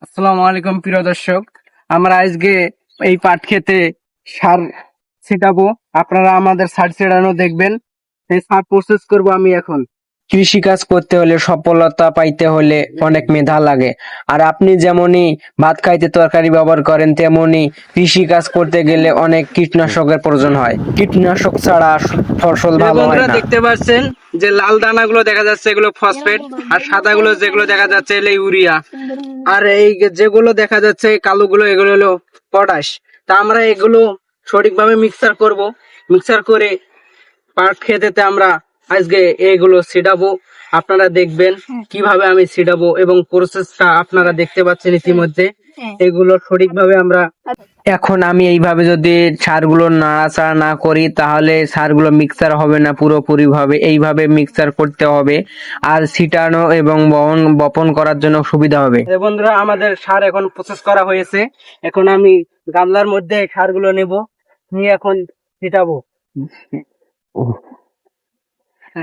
আসসালামু আলাইকুম প্রিয় দর্শক, আমরা আজকে এই পাট খেতে সার ছিটাবো। আপনারা আমাদের সার ছিটানো দেখবেন। এই সার প্রসেস করব আমি এখন। কৃষি কাজ করতে হলে সফলতা পাইতে হলে অনেক মেধা লাগে। আর আপনি যেমনই ভাত খাইতে তরকারি ব্যবহার করেন, তেমনি কৃষি কাজ করতে গেলে অনেক কীটনাশকের প্রয়োজন হয়। কীটনাশক ছাড়া ফসল এই ভালো হয় বন্ধুরা না। দেখতে পাচ্ছেন যে লাল দানাগুলো দেখা যাচ্ছে এগুলো ফসফেট, আর সাদাগুলো যেগুলো দেখা যাচ্ছে এগুলো ইউরিয়া, আর এই যেগুলো দেখা যাচ্ছে কালোগুলো এগুলো হলো পটাশ। তা আমরা এগুলো সঠিকভাবে মিক্সার করব। মিক্সার করে পাট খেতেতে আমরা আজকে এগুলো ছিটাবো। আপনারা দেখবেন কিভাবে আমি ছিটাবো এবং প্রসেসটা আপনারা দেখতে পাচ্ছেন ইতিমধ্যে। এগুলো সঠিকভাবে আমরা এখন আমি এইভাবে যদি সারগুলো নাড়াচাড়া না করি, তাহলে সারগুলো মিক্সার হবে না পুরোপুরি ভাবে। এইভাবে মিক্সার করতে হবে, আর ছিটানো এবং বপন করার জন্য সুবিধা হবে। বন্ধুরা আমাদের সার এখন প্রসেস করা হয়েছে। এখন আমি গামলার মধ্যে সারগুলো নেব, নিয়ে এখন ছিটাবো।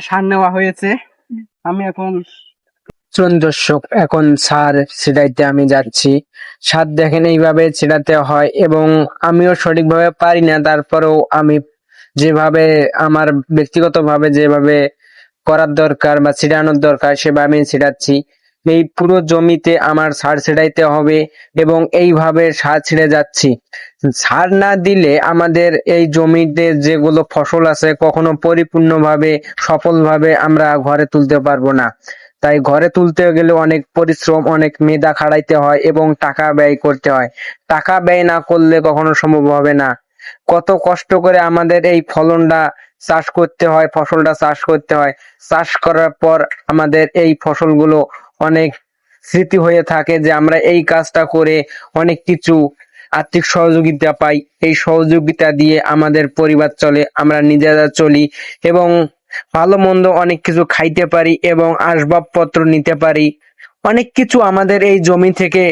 সার নেওয়া হয়েছে, আমি এখন চলুন দর্শক, এখন সার ছিটাইতে আমি যাচ্ছি। সার দেখেন এইভাবে ছিটাতে হয়, এবং আমিও সঠিকভাবে পারি না, তারপরেও আমি যেভাবে আমার ব্যক্তিগতভাবে যেভাবে করার দরকার বা ছিটানোর দরকার সেভাবে আমি ছিটাচ্ছি। এই পুরো জমিতে আমার সার ছিটাইতে হবে, এবং এইভাবে সার ছিঁড়ে যাচ্ছি। সার না দিলে আমাদের এই জমিতে যেগুলো ফসল আছে কখনো পরিপূর্ণভাবে সফলভাবে আমরা ঘরে তুলতে পারবো না। তাই ঘরে তুলতে গেলে অনেক পরিশ্রম, অনেক মেধা খাটাইতে হয় এবং টাকা ব্যয় করতে হয়। টাকা ব্যয় না করলে কখনো সম্ভব হবে না। কত কষ্ট করে আমাদের এই ফলনটা চাষ করতে হয়, ফসলটা চাষ করতে হয়। চাষ করার পর আমাদের এই ফসলগুলো অনেক স্মৃতি হয়ে থাকে, যে আমরা এই কাজটা করে অনেক কিছু আর্থিক সহযোগিতা পাই। এই সহযোগিতা দিয়ে আমাদের পরিবার চলে, আমরা নিজেরা চলি, এবং ভালো মন্দ অনেক কিছু খাইতে পারি এবং আসবাবপত্র নিতে পারি। অনেক কিছু আমাদের এই জমি থেকে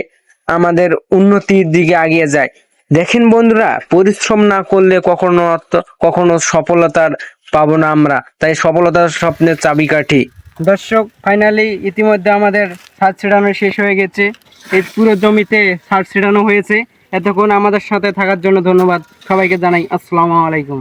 আমাদের উন্নতির দিকে এগিয়ে যায়। দেখেন বন্ধুরা, পরিশ্রম না করলে কখনো সফলতার পাবো না আমরা। তাই সফলতার স্বপ্নের চাবিকাঠি। দর্শক, ফাইনালি ইতিমধ্যে আমাদের সার ছিটানো শেষ হয়ে গেছে। এই পুরো জমিতে সার ছিটানো হয়েছে। এতক্ষণ আমাদের সাথে থাকার জন্য ধন্যবাদ। সবাইকে জানাই আসসালামু আলাইকুম।